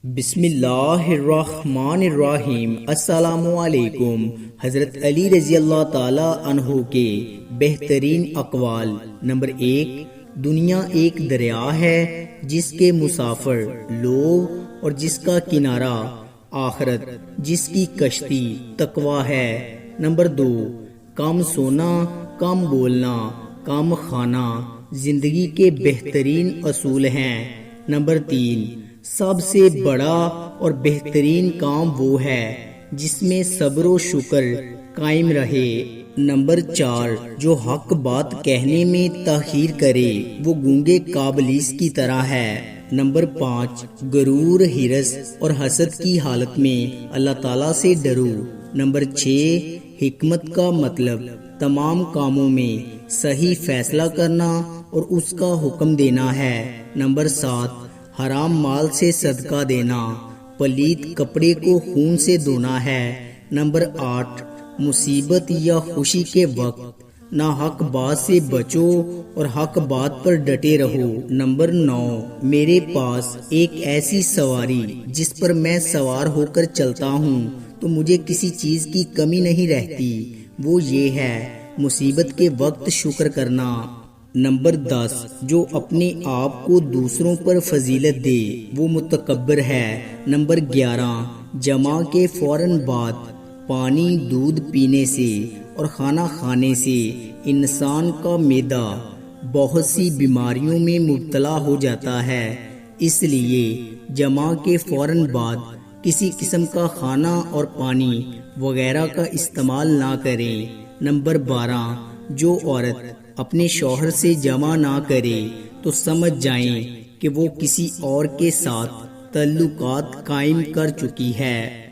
بسم اللہ الرحمن الرحیم۔ السلام علیکم۔ حضرت علی رضی اللہ تعالی عنہ کے بہترین اقوال۔ نمبر 1، دنیا ایک دریا ہے جس کے مسافر لوگ اور جس کا کنارہ آخرت، جس کی کشتی تقویٰ ہے۔ نمبر 2، کم سونا، کم بولنا، کم کھانا زندگی کے بہترین اصول ہیں۔ نمبر 3، سب سے بڑا اور بہترین کام وہ ہے جس میں صبر و شکر قائم رہے۔ نمبر 4، جو حق بات کہنے میں تاخیر کرے وہ گونگے کابلیس کی طرح ہے۔ نمبر 5، غرور، ہرس اور حسد کی حالت میں اللہ تعالیٰ سے ڈرو۔ نمبر 6، حکمت کا مطلب تمام کاموں میں صحیح فیصلہ کرنا اور اس کا حکم دینا ہے۔ نمبر 7، حرام مال سے صدقہ دینا پلیت کپڑے کو خون سے دھونا ہے۔ نمبر 8، مصیبت یا خوشی کے وقت نہ حق بات سے بچو اور حق بات پر ڈٹے رہو۔ نمبر 9، میرے پاس ایک ایسی سواری جس پر میں سوار ہو کر چلتا ہوں تو مجھے کسی چیز کی کمی نہیں رہتی، وہ یہ ہے مصیبت کے وقت شکر کرنا۔ نمبر 10، جو اپنے آپ کو دوسروں پر فضیلت دے وہ متکبر ہے۔ نمبر 11، جمع کے فوراً بعد پانی دودھ پینے سے اور کھانا کھانے سے انسان کا معدہ بہت سی بیماریوں میں مبتلا ہو جاتا ہے، اس لیے جمع کے فوراً بعد کسی قسم کا کھانا اور پانی وغیرہ کا استعمال نہ کریں۔ نمبر 12، جو عورت اپنے شوہر سے جمع نہ کرے تو سمجھ جائیں کہ وہ کسی اور کے ساتھ تعلقات قائم کر چکی ہے۔